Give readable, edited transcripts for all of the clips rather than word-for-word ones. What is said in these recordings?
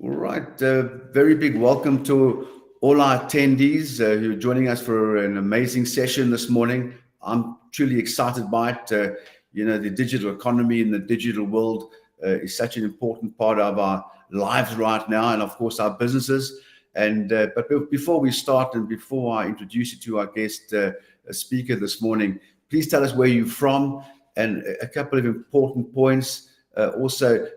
All right. Very big welcome to all our attendees who are joining us for an amazing session this morning. I'm truly excited by it. The digital economy and the digital world is such an important part of our lives right now, and of course our businesses. But before we start and before I introduce you to our guest speaker this morning, please tell us where you're from and a couple of important points. Also,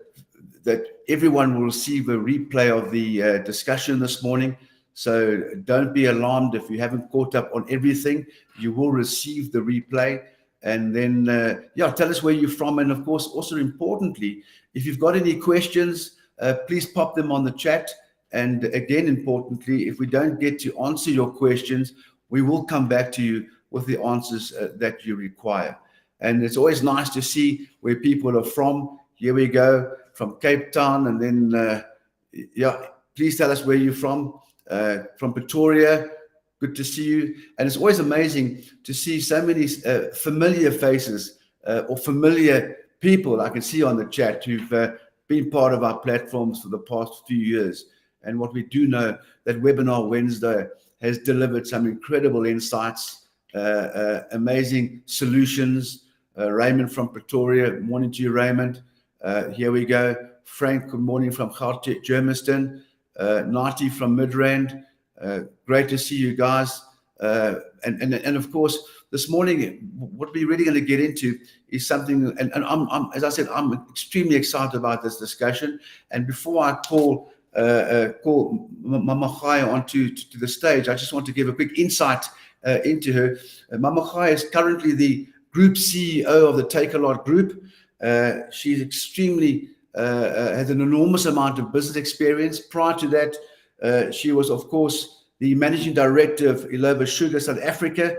that everyone will receive a replay of the discussion this morning. So don't be alarmed if you haven't caught up on everything. You will receive the replay. And then, tell us where you're from. And of course, also importantly, if you've got any questions, please pop them on the chat. And again, importantly, if we don't get to answer your questions, we will come back to you with the answers that you require. And it's always nice to see where people are from. Here we go, from Cape Town. And then, please tell us where you're from. From Pretoria, good to see you. And it's always amazing to see so many familiar faces or familiar people I can see on the chat who've been part of our platforms for the past few years. And what we do know, that Webinar Wednesday has delivered some incredible insights, amazing solutions. Raymond from Pretoria, morning to you, Raymond. Here we go. Frank, good morning from Germiston. Nati from Midrand. Great to see you guys. And of course, this morning, what we're really going to get into is something, and I'm as I said, I'm extremely excited about this discussion. And before I call Mamongae onto the stage, I just want to give a quick insight into her. Mamongae is currently the Group CEO of the Takealot Group. She's extremely has an enormous amount of business experience. Prior to that, she was, of course, the managing director of Illovo Sugar South Africa,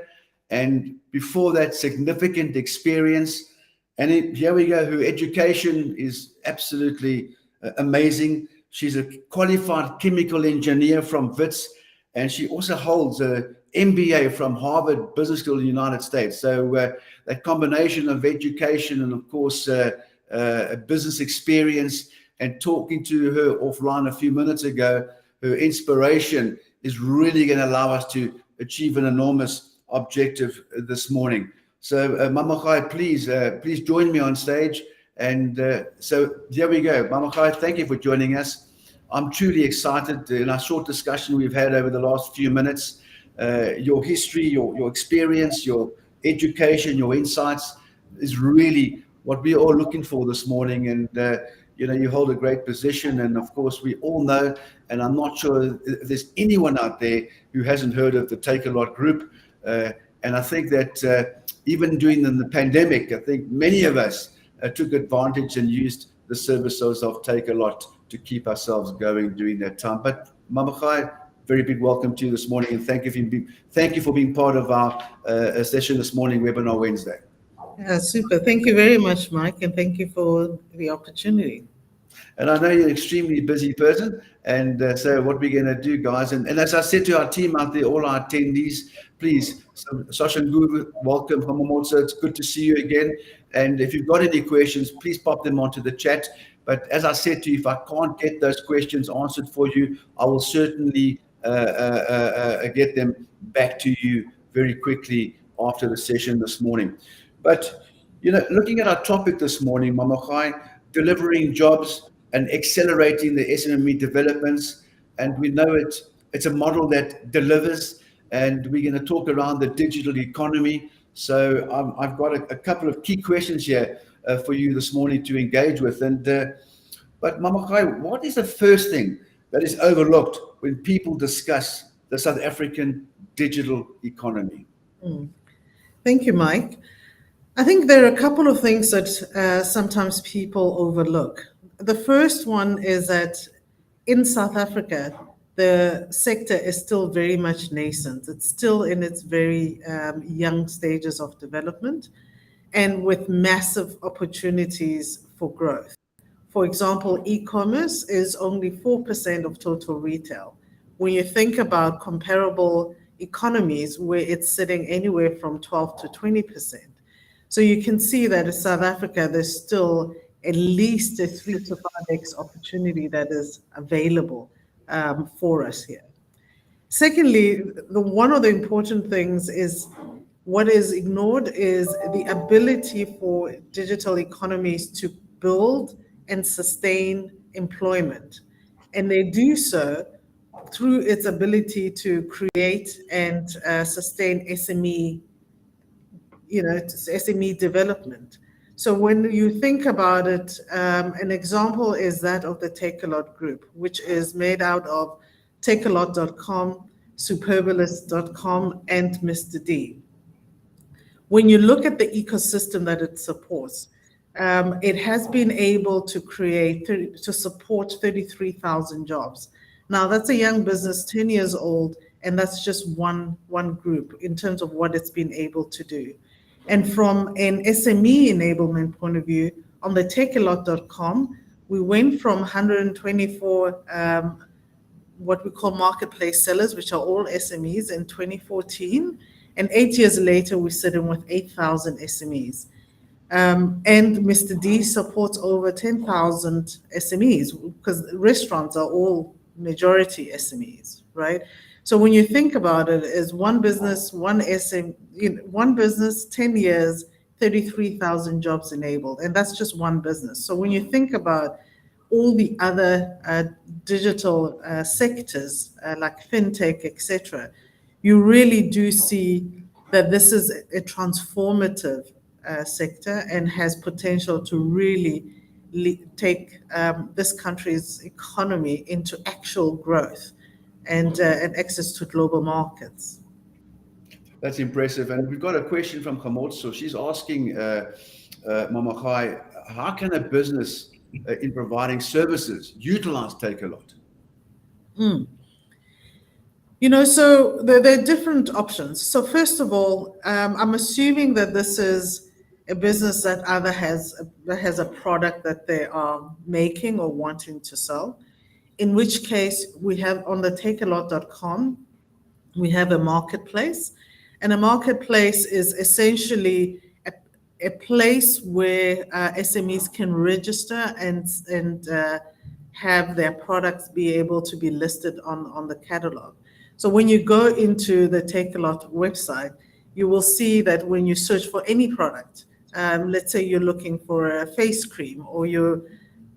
and before that, significant experience. And here we go. Her education is absolutely amazing. She's a qualified chemical engineer from WITS, and she also holds an MBA from Harvard Business School in the United States. So that combination of education and, of course, a business experience, and talking to her offline a few minutes ago, her inspiration is really going to allow us to achieve an enormous objective this morning. So Mamongae, please join me on stage. And so here we go. Mamongae, thank you for joining us. I'm truly excited in our short discussion we've had over the last few minutes. Your history, your experience, your education, your insights is really what we're all looking for this morning. And you hold a great position, and of course we all know, and I'm not sure if there's anyone out there who hasn't heard of the Takealot Group. And I think that even during the pandemic, I think many of us took advantage and used the services of Takealot to keep ourselves going during that time. But Mamongae, very big welcome to you this morning, and thank you for being part of our session this morning, Webinar Wednesday. Super. Thank you very much, Mike, and thank you for the opportunity. And I know you're an extremely busy person, and so what we're going to do, guys, and as I said to our team out there, all our attendees, please, Sasha and Guru, welcome from Momotsa. It's good to see you again. And if you've got any questions, please pop them onto the chat. But as I said to you, if I can't get those questions answered for you, I will certainly get them back to you very quickly after the session this morning. But, looking at our topic this morning, Mamongae, delivering jobs and accelerating the SME developments. And we know it's a model that delivers, and we're going to talk around the digital economy. So I've got a couple of key questions here for you this morning to engage with. But Mamongae, what is the first thing that is overlooked when people discuss the South African digital economy? Thank you, Mike. I think there are a couple of things that sometimes people overlook. The first one is that in South Africa, the sector is still very much nascent. It's still in its very young stages of development, and with massive opportunities for growth. For example, e-commerce is only 4% of total retail. When you think about comparable economies where it's sitting anywhere from 12 to 20%. So you can see that in South Africa, there's still at least a 3 to 5x opportunity that is available for us here. Secondly, one of the important things is what is ignored is the ability for digital economies to build and sustain employment. And they do so through its ability to create and sustain SME, SME development. So when you think about it, an example is that of the Takealot Group, which is made out of Takealot.com, Superbalist.com, and Mr. D. When you look at the ecosystem that it supports, it has been able to to support 33,000 jobs. Now, that's a young business, 10 years old, and that's just one group in terms of what it's been able to do. And from an SME enablement point of view, on the Takealot.com, we went from 124 what we call marketplace sellers, which are all SMEs in 2014. And 8 years later, we're sitting with 8,000 SMEs. And Mr. D supports over 10,000 SMEs because restaurants are all majority SMEs, right? So when you think about it, is one business, one 10 years, 33,000 jobs enabled, and that's just one business. So when you think about all the other digital sectors like fintech, etc., you really do see that this is a transformative sector and has potential to really take this country's economy into actual growth and access to global markets. That's impressive. And we've got a question from Kamotso. She's asking, Mamongae, how can a business in providing services utilize Takealot? So there are different options. So first of all, I'm assuming that this is a business that either has a product that they are making or wanting to sell, in which case we have on the Takealot.com, we have a marketplace. And a marketplace is essentially a place where SMEs can register and have their products be able to be listed on the catalog. So when you go into the Takealot website, you will see that when you search for any product, let's say you're looking for a face cream, or you're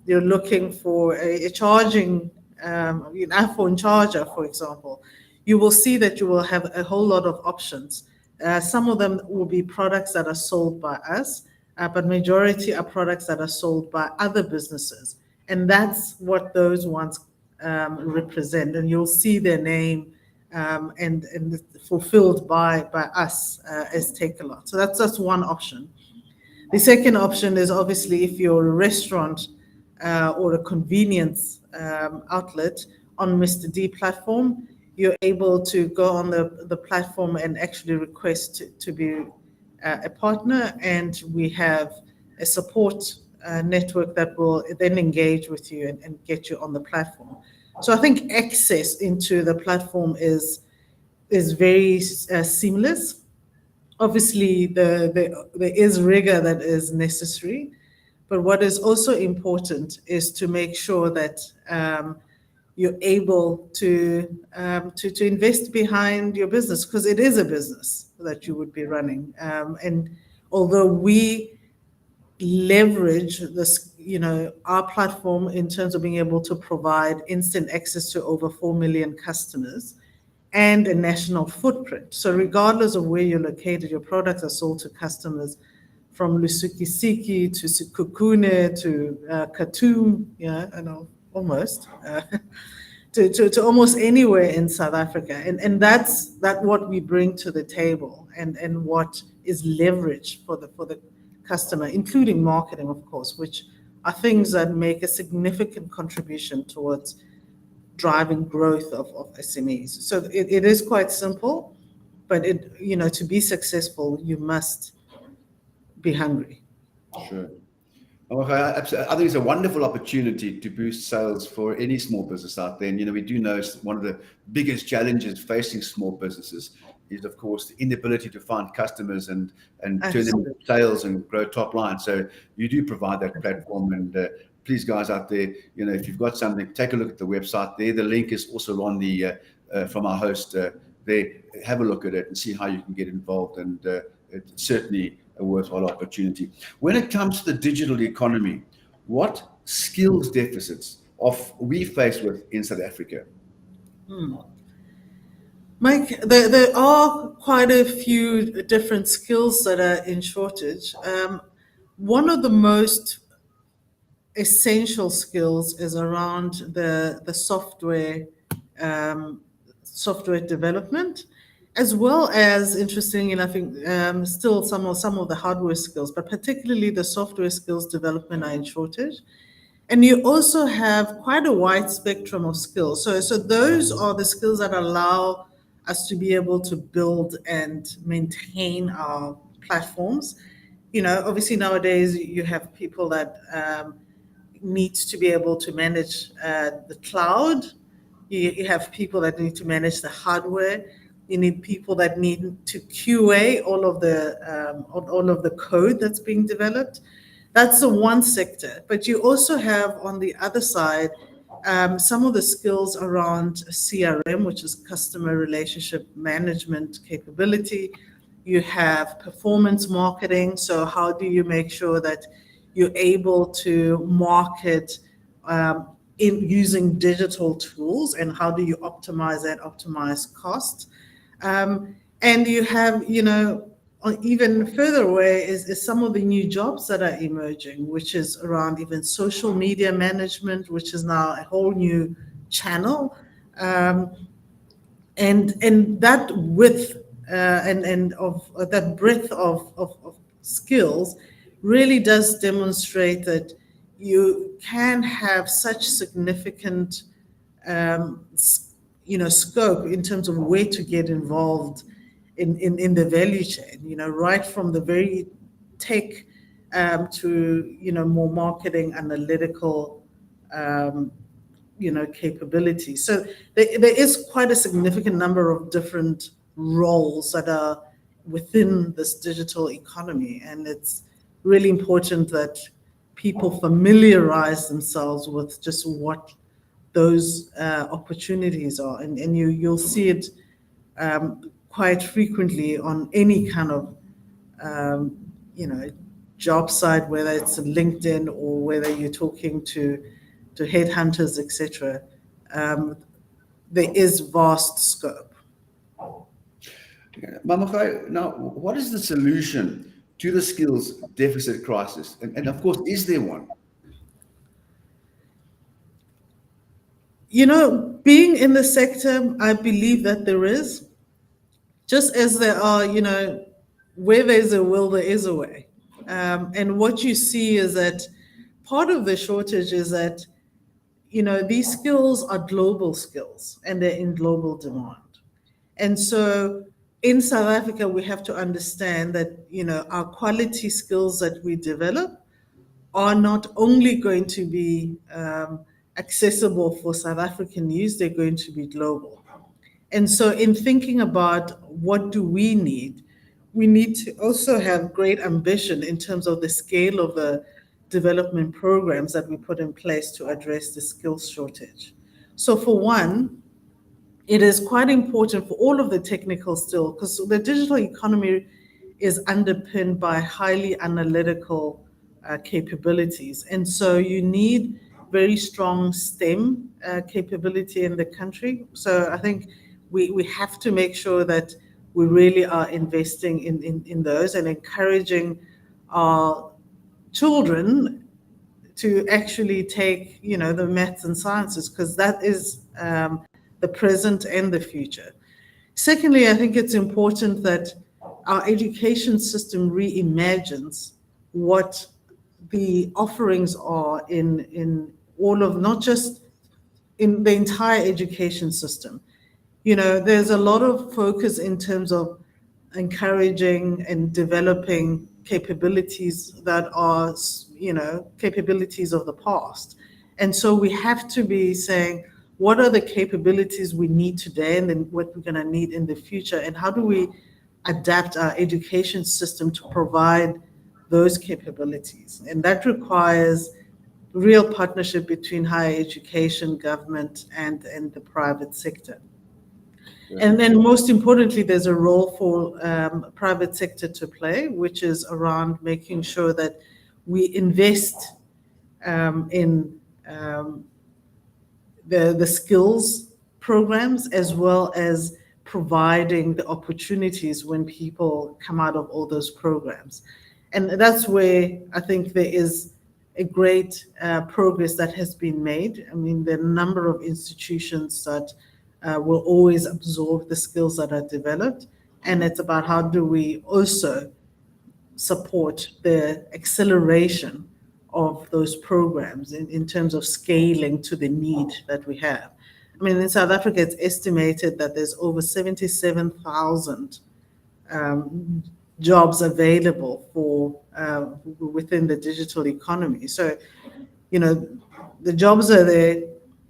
looking for a charging, an iPhone charger, for example, you will see that you will have a whole lot of options. Some of them will be products that are sold by us, but majority are products that are sold by other businesses. And that's what those ones represent. And you'll see their name and fulfilled by us as Takealot. So that's one option. The second option is obviously if you're a restaurant or a convenience outlet on Mr. D platform, you're able to go on the platform and actually request to be a partner, and we have a support network that will then engage with you and get you on the platform. So I think access into the platform is very seamless. Obviously, there is rigor that is necessary, but what is also important is to make sure that you're able to invest behind your business, because it is a business that you would be running. And although we leverage this, our platform in terms of being able to provide instant access to over 4 million customers and a national footprint. So regardless of where you're located, your products are sold to customers from Lusukisiki to Sekhukhune to Khartoum, almost, to almost anywhere in South Africa. And that's what we bring to the table and what is leveraged for the customer, including marketing, of course, which are things that make a significant contribution towards driving growth of SMEs. So it is quite simple, but to be successful, you must be hungry. Sure. I think it's a wonderful opportunity to boost sales for any small business out there. And, we do know one of the biggest challenges facing small businesses is, of course, the inability to find customers and turn them into Absolutely. sales and grow top line. So you do provide that platform. And please, guys out there, if you've got something, take a look at the website there. The link is also on the from our host there. Have a look at it and see how you can get involved. And it's certainly a worthwhile opportunity. When it comes to the digital economy, what skills deficits we face with in South Africa? Mike, there are quite a few different skills that are in shortage. One of the most essential skills is around the software development, as well as, interestingly enough, still some of the hardware skills, but particularly the software skills development are in shortage. And you also have quite a wide spectrum of skills. So those are the skills that allow us to be able to build and maintain our platforms. Obviously nowadays you have people that need to be able to manage the cloud. You have people that need to manage the hardware. You need people that need to QA all of the code that's being developed. That's the one sector. But you also have on the other side some of the skills around CRM, which is customer relationship management capability. You have performance marketing. So how do you make sure that you're able to market in using digital tools, and how do you optimize cost? And you have, even further away is some of the new jobs that are emerging, which is around even social media management, which is now a whole new channel. And that width and of that breadth of skills really does demonstrate that you can have such significant scope in terms of where to get involved in the value chain, right from the very tech to more marketing, analytical capabilities. So there is quite a significant number of different roles that are within this digital economy, and it's really important that people familiarize themselves with just what those opportunities are, and you'll see it quite frequently on any kind of job site, whether it's LinkedIn or whether you're talking to headhunters, etc. There is vast scope. Mamongae, now, what is the solution to the skills deficit crisis? And of course, is there one? Being in the sector, I believe that there is. Just as there are, where there's a will, there is a way. And what you see is that part of the shortage is that, these skills are global skills and they're in global demand. And so in South Africa, we have to understand that, our quality skills that we develop are not only going to be accessible for South African use, they're going to be global. And so in thinking about what do we need to also have great ambition in terms of the scale of the development programs that we put in place to address the skills shortage. So for one, it is quite important for all of the technical skills, because the digital economy is underpinned by highly analytical capabilities. And so you need very strong STEM capability in the country. So I think we have to make sure that we really are investing in those and encouraging our children to actually take, the maths and sciences, because that is the present and the future. Secondly, I think it's important that our education system reimagines what the offerings are in all of, not just in the entire education system. There's a lot of focus in terms of encouraging and developing capabilities that are, capabilities of the past. And so we have to be saying, what are the capabilities we need today and then what we're going to need in the future, and how do we adapt our education system to provide those capabilities. And that requires real partnership between higher education, government, and the private sector. Yeah. And then most importantly, there's a role for private sector to play, which is around making sure that we invest in the skills programs, as well as providing the opportunities when people come out of all those programs. And that's where I think there is a great progress that has been made. I mean, the number of institutions that will always absorb the skills that are developed. And it's about how do we also support the acceleration of those programs in terms of scaling to the need that we have. I mean, in South Africa, it's estimated that there's over 77,000 jobs available for within the digital economy. So, you know, the jobs are there,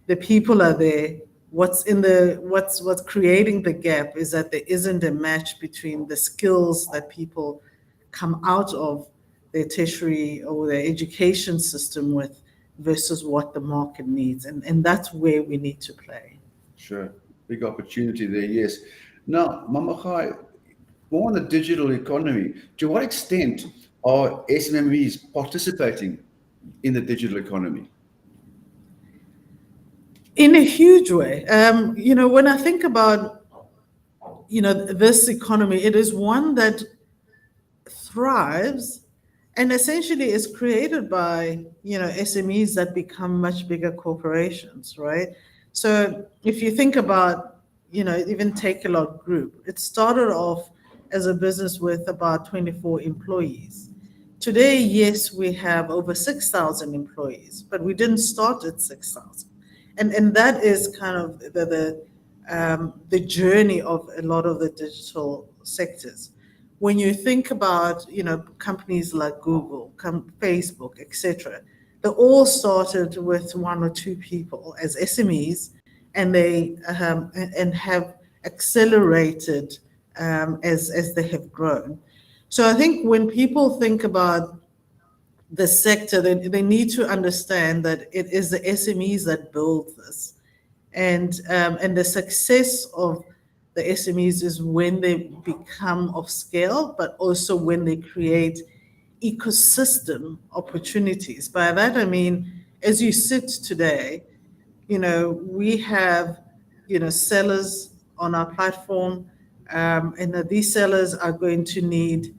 the people are there. What's creating the gap is that there isn't a match between the skills that people come out of their tertiary or their education system with versus what the market needs. And that's where we need to play. Sure. Big opportunity there, yes. Now, Mamongae, more on the digital economy, to what extent are SMEs participating in the digital economy? In a huge way. You know, when I think about, you know, this economy, it is one that thrives and essentially is created by, you know, SMEs that become much bigger corporations, right? So if you think about, you know, even Takealot Group, it started off as a business with about 24 employees. Today, yes, we have over 6,000 employees, but we didn't start at 6,000. And that is kind of the journey of a lot of the digital sectors. When you think about, you know, companies like Google, Facebook, etc., they all started with one or two people as SMEs, and they and have accelerated as they have grown. So I think when people think about the sector, they need to understand that it is the SMEs that build this, and the success of the SMEs is when they become of scale, but also when they create ecosystem opportunities. By that I mean, as you sit today, you know, we have, you know, sellers on our platform, and that these sellers are going to need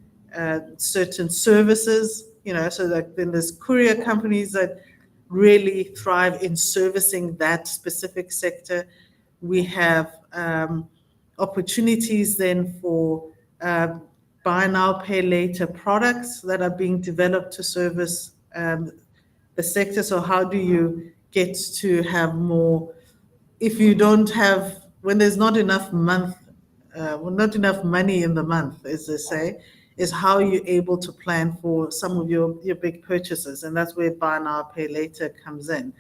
certain services, you know, so that then there's courier companies that really thrive in servicing that specific sector. We have opportunities then for buy now, pay later products that are being developed to service the sector. So how do you get to have more, if you don't have, when there's not enough not enough money in the month, as they say, is how you're able to plan for some of your big purchases. And that's where buy now, pay later comes in.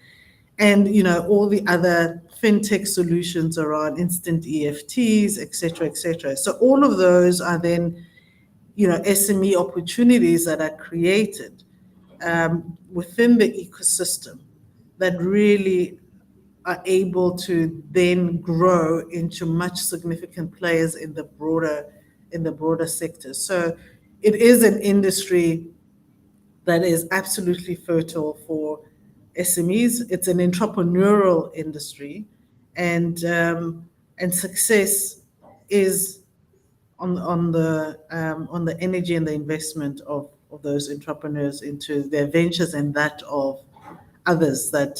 And, you know, all the other fintech solutions around instant EFTs, et cetera, et cetera. So all of those are then, you know, SME opportunities that are created within the ecosystem that really are able to then grow into much significant players in the broader sector. So it is an industry that is absolutely fertile for SMEs. It's an entrepreneurial industry, and success is on the energy and the investment of those entrepreneurs into their ventures and that of others that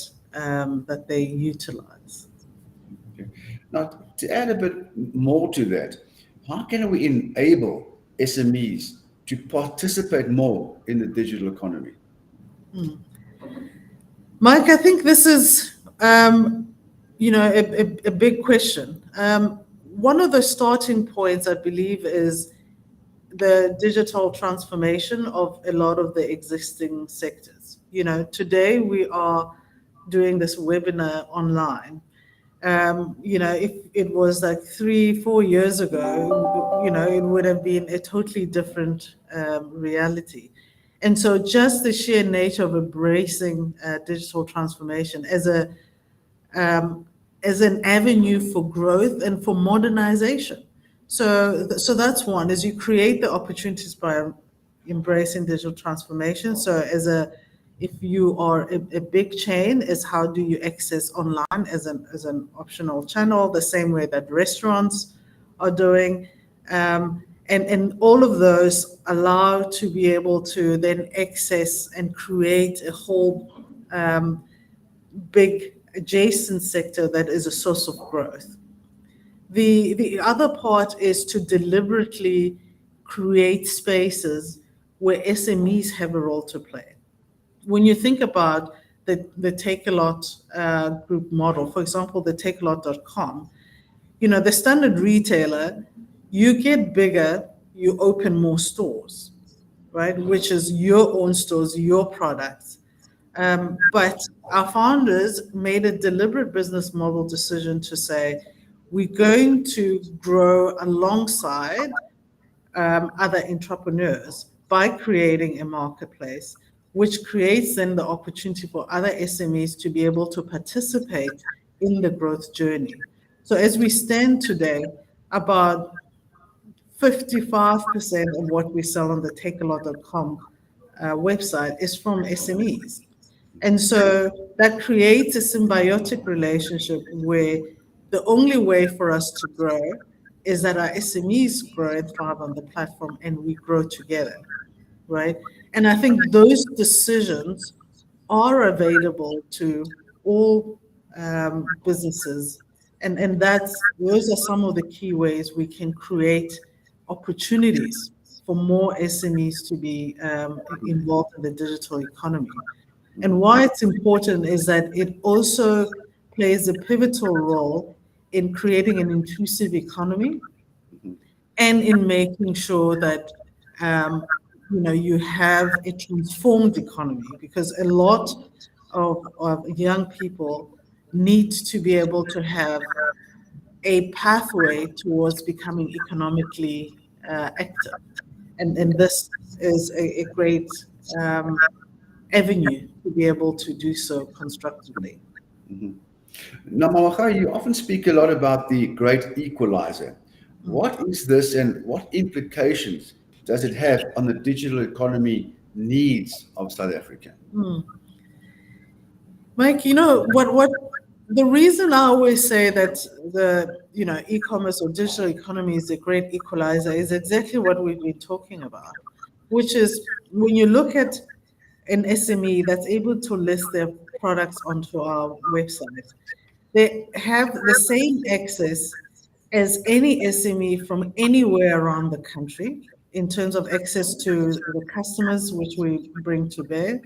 they utilize. Okay. Now, to add a bit more to that, how can we enable SMEs to participate more in the digital economy? Mike, I think this is, you know, a big question. One of the starting points, I believe, is the digital transformation of a lot of the existing sectors. You know, today we are doing this webinar online, If it was like 3-4 years ago, it would have been a totally different reality. And so just the sheer nature of embracing digital transformation um, as an avenue for growth and for modernization. So that's one, is you create the opportunities by embracing digital transformation. So if you are a big chain, is how do you access online as an optional channel, the same way that restaurants are doing. And all of those allow to be able to then access and create a whole big adjacent sector that is a source of growth. The other part is to deliberately create spaces where SMEs have a role to play. When you think about the Takealot Group model, for example, the Takealot.com, the standard retailer, you get bigger, you open more stores, right? Which is your own stores, your products. But our founders made a deliberate business model decision to say, we're going to grow alongside other entrepreneurs by creating a marketplace, which creates then the opportunity for other SMEs to be able to participate in the growth journey. So as we stand today, about 55% of what we sell on the takealot.com website is from SMEs. And so that creates a symbiotic relationship where the only way for us to grow is that our SMEs grow and thrive on the platform and we grow together, right? And I think those decisions are available to all businesses. And those are some of the key ways we can create opportunities for more SMEs to be involved in the digital economy. And why it's important is that it also plays a pivotal role in creating an inclusive economy and in making sure that you have a transformed economy, because a lot of young people need to be able to have a pathway towards becoming economically active. And this is a great avenue to be able to do so constructively. Now, Mamongae, you often speak a lot about the great equalizer. What is this and what implications does it have on the digital economy needs of South Africa? Mike, what the reason I always say that the e-commerce or digital economy is a great equalizer is exactly what we've been talking about, which is when you look at an SME that's able to list their products onto our website, they have the same access as any SME from anywhere around the country in terms of access to the customers, which we bring to bear,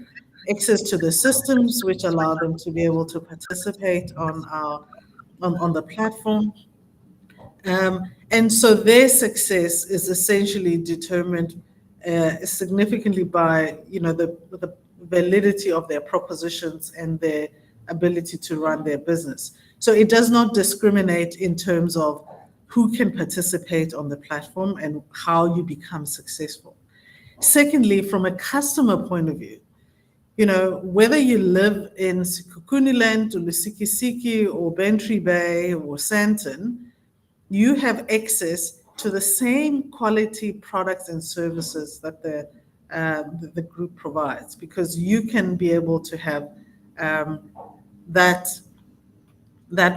access to the systems, which allow them to be able to participate on the platform. And so their success is essentially determined significantly by the validity of their propositions and their ability to run their business. So it does not discriminate in terms of who can participate on the platform and how you become successful. Secondly, from a customer point of view, whether you live in Sekhukhune or Lusikisiki or Bantry Bay or Sandton, you have access to the same quality products and services that the group provides, because you can be able to have that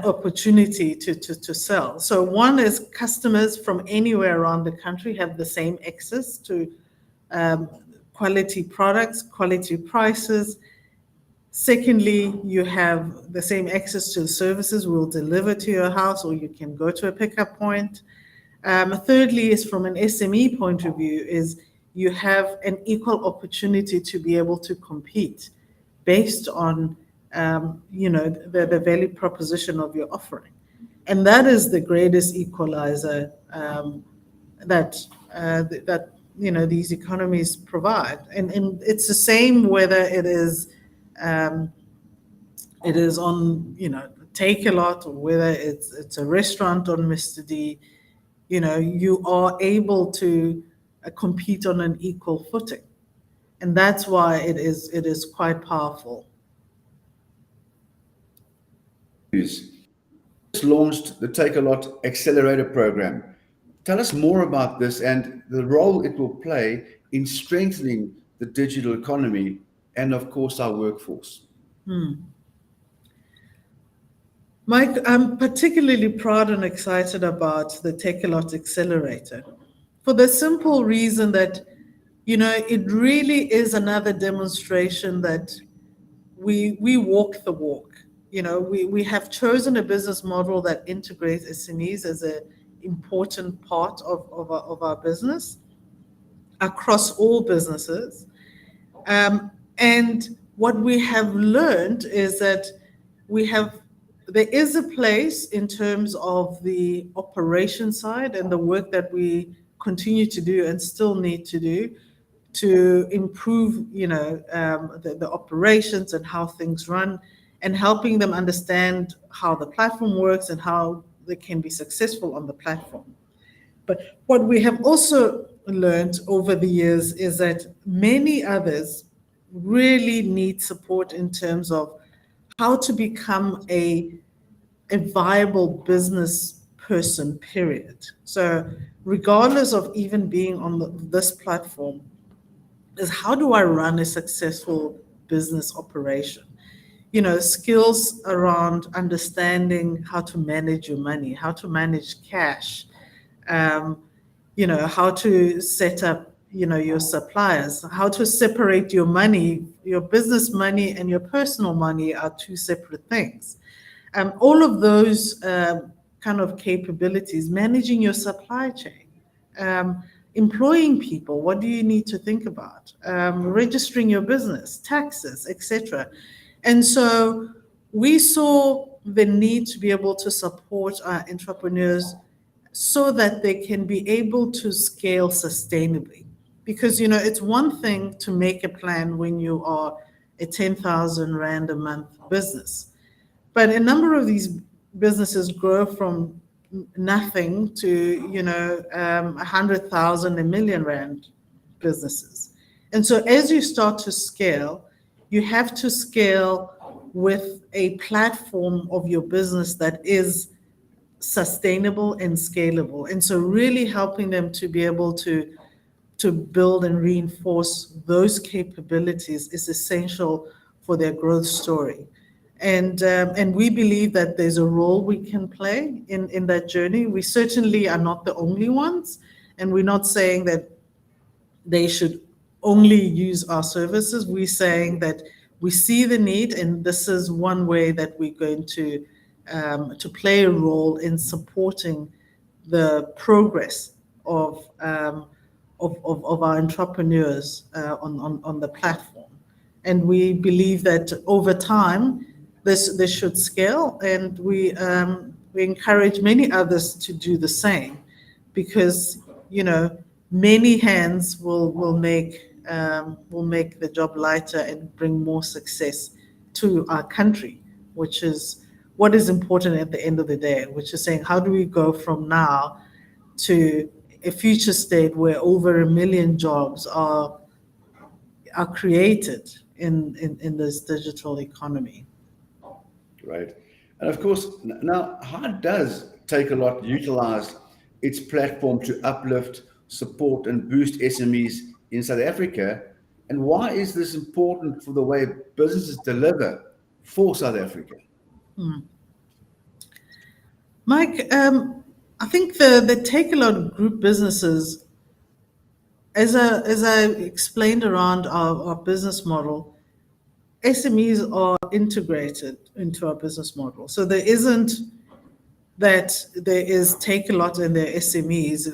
opportunity to sell. So one is customers from anywhere around the country have the same access to quality products, quality prices. Secondly, you have the same access to the services we'll deliver to your house, or you can go to a pickup point. Thirdly, is from an SME point of view, is you have an equal opportunity to be able to compete based on the value proposition of your offering. And that is the greatest equalizer that these economies provide. And it's the same whether it is on Takealot, or whether it's a restaurant on Mr. D, you are able to compete on an equal footing. And that's why it is quite powerful. Launched the Takealot Accelerator program. Tell us more about this and the role it will play in strengthening the digital economy and, of course, our workforce. Mike, I'm particularly proud and excited about the Takealot Accelerator for the simple reason that, it really is another demonstration that we walk the walk. We have chosen a business model that integrates SMEs as an important part of our business across all businesses. And what we have learned is that there is a place in terms of the operation side and the work that we continue to do and still need to do to improve, the operations and how things run, and helping them understand how the platform works and how they can be successful on the platform. But what we have also learned over the years is that many others really need support in terms of how to become a viable business person, period. So regardless of even being on this platform, is how do I run a successful business operation? Skills around understanding how to manage your money, how to manage cash, how to set up, your suppliers, how to separate your money, your business money and your personal money are two separate things. All of those kind of capabilities, managing your supply chain, employing people, what do you need to think about? Registering your business, taxes, etc. And so we saw the need to be able to support our entrepreneurs so that they can be able to scale sustainably. Because, it's one thing to make a plan when you are a 10,000 Rand a month business. But a number of these businesses grow from nothing to 100,000, 1 million Rand businesses. And so as you start to scale, you have to scale with a platform of your business that is sustainable and scalable. And so really helping them to be able to build and reinforce those capabilities is essential for their growth story. And we believe that there's a role we can play in that journey. We certainly are not the only ones, and we're not saying that they should only use our services. We're saying that we see the need, and this is one way that we're going to play a role in supporting the progress of our entrepreneurs on the platform. And we believe that over time, this should scale, and we encourage many others to do the same, because many hands will make the job lighter and bring more success to our country, which is what is important at the end of the day, which is saying how do we go from now to a future state where over 1 million jobs are created in this digital economy. Right. And of course, now, how does Takealot utilize its platform to uplift, support, and boost SMEs in South Africa? And why is this important for the way businesses deliver for South Africa? Mike, I think the Takealot Group businesses, as I explained around our business model, SMEs are integrated into our business model. So there isn't that there is Takealot and there are SMEs.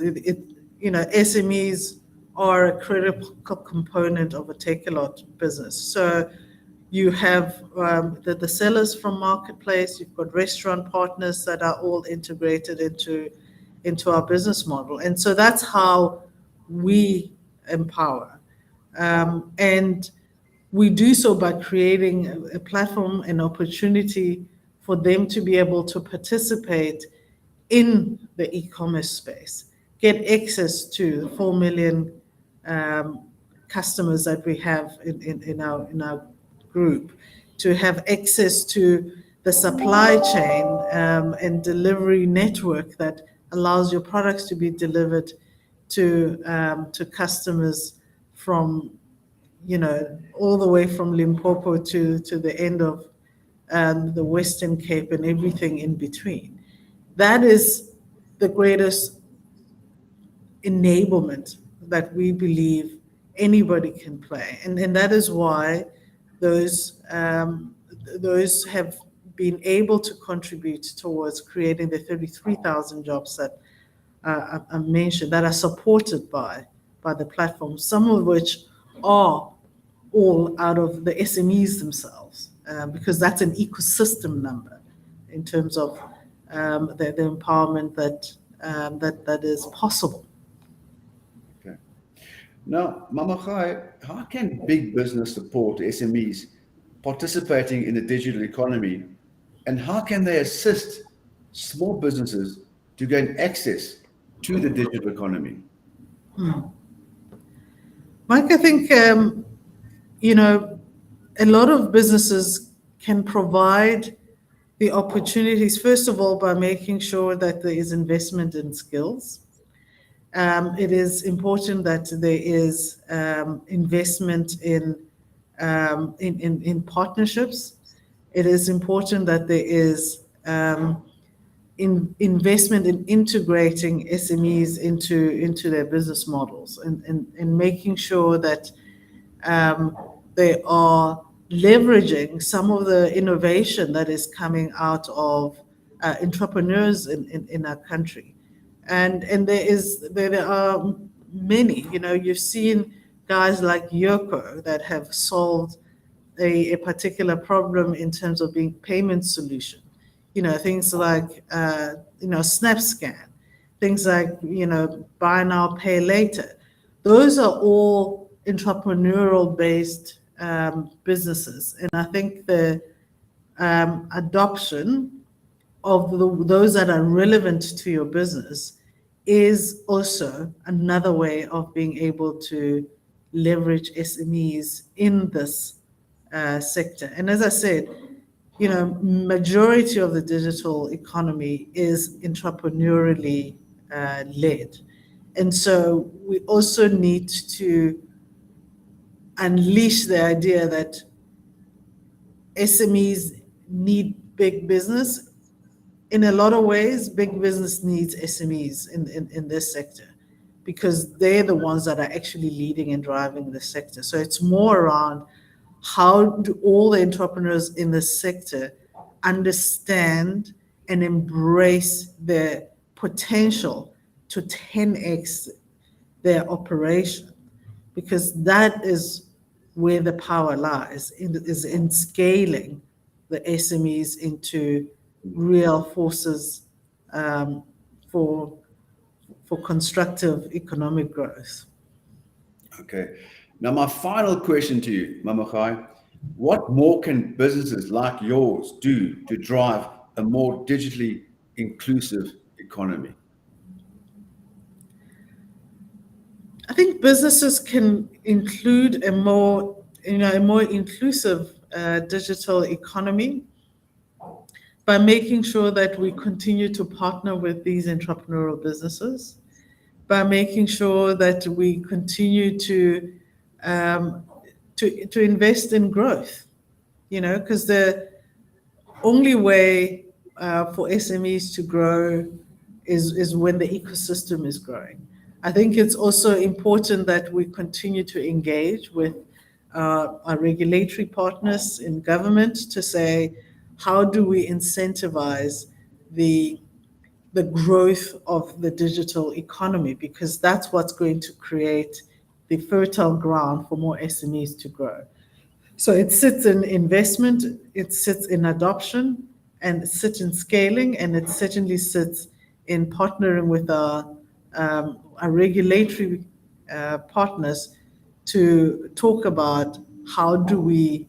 SMEs are a critical component of a Takealot business. So you have the sellers from marketplace, you've got restaurant partners that are all integrated into our business model. And so that's how we empower. And we do so by creating a platform, an opportunity for them to be able to participate in the e-commerce space, get access to 4 million customers that we have in our group, to have access to the supply chain and delivery network that allows your products to be delivered to customers from, all the way from Limpopo to the end of the Western Cape and everything in between. That is the greatest enablement that we believe anybody can play, and that is why those have been able to contribute towards creating the 33,000 jobs that I mentioned, that are supported by the platform, some of which are all out of the SMEs themselves, because that's an ecosystem number in terms of the empowerment that is possible. Okay. Now, Mamongae, how can big business support SMEs participating in the digital economy, and how can they assist small businesses to gain access to the digital economy? Mike, I think a lot of businesses can provide the opportunities, first of all, by making sure that there is investment in skills. It is important that there is investment in partnerships. It is important that there is investment in integrating SMEs into their business models, and making sure that they are leveraging some of the innovation that is coming out of entrepreneurs in our country. And there are many, you've seen guys like Yoko that have solved a particular problem in terms of being payment solution. Things like, SnapScan, things like, buy now, pay later. Those are all entrepreneurial based businesses. And I think the adoption of those that are relevant to your business is also another way of being able to leverage SMEs in this sector. And as I said, majority of the digital economy is entrepreneurially led. And so we also need to unleash the idea that SMEs need big business. In a lot of ways, big business needs SMEs in this sector, because they're the ones that are actually leading and driving the sector. So it's more around, how do all the entrepreneurs in the sector understand and embrace their potential to 10x their operation? Because that is where the power lies, is in scaling the SMEs into real forces for constructive economic growth. Okay. Now, my final question to you, Mamongae, what more can businesses like yours do to drive a more digitally inclusive economy? I think businesses can include a more inclusive digital economy by making sure that we continue to partner with these entrepreneurial businesses, by making sure that we continue to invest in growth, because the only way for SMEs to grow is when the ecosystem is growing. I think it's also important that we continue to engage with our regulatory partners in government to say, how do we incentivize the growth of the digital economy? Because that's what's going to create the fertile ground for more SMEs to grow. So it sits in investment, it sits in adoption, and it sits in scaling, and it certainly sits in partnering with our regulatory partners to talk about how do we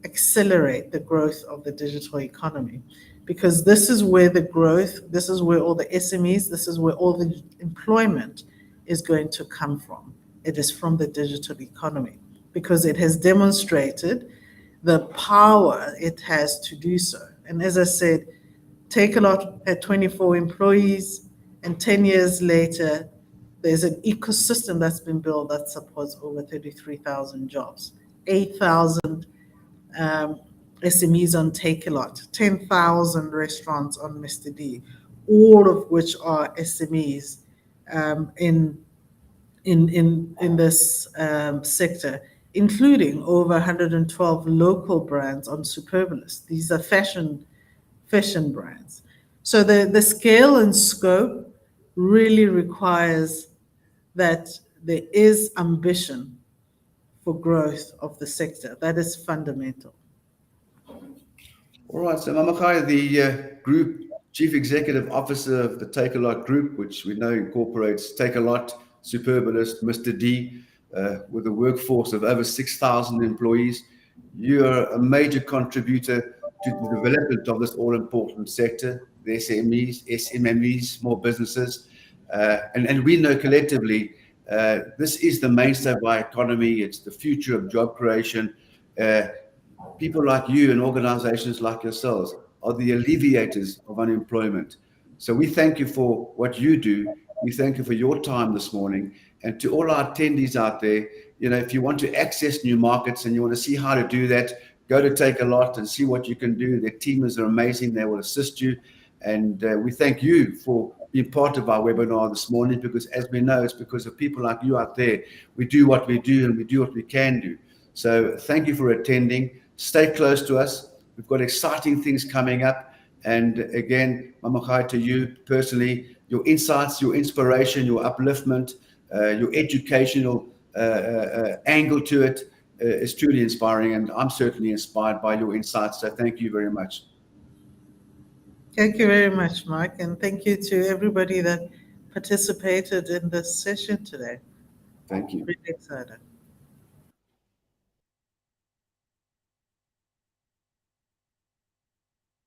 accelerate the growth of the digital economy, because this is where the growth, this is where all the SMEs, this is where all the employment is going to come from. It is from the digital economy because it has demonstrated the power it has to do so. And as I said, Takealot had 24 employees, and 10 years later, there's an ecosystem that's been built that supports over 33,000 jobs, 8,000 SMEs on Takealot, 10,000 restaurants on Mr. D, all of which are SMEs in this sector, including over 112 local brands on Superbalist. These are fashion brands. So the scale and scope really requires that there is ambition for growth of the sector. That is fundamental. All right, so Mamongae, the Group Chief Executive Officer of the Takealot Group, which we know incorporates Takealot, Superbalist, Mr. D, with a workforce of over 6,000 employees. You are a major contributor to the development of this all-important sector, the SMEs, small businesses. And we know collectively this is the mainstay of our economy. It's the future of job creation. People like you and organizations like yourselves are the alleviators of unemployment. So we thank you for what you do. We thank you for your time this morning. And to all our attendees out there, if you want to access new markets and you want to see how to do that, go to Takealot and see what you can do. Their teams are amazing. They will assist you. And we thank you for being part of our webinar this morning, because as we know, it's because of people like you out there. We do what we do and we do what we can do. So thank you for attending. Stay close to us. We've got exciting things coming up. And again, Mamongae, to you personally, your insights, your inspiration, your upliftment, your educational angle to it is truly inspiring. And I'm certainly inspired by your insights. So thank you very much. Thank you very much, Mark. And thank you to everybody that participated in this session today. Thank you. Really excited.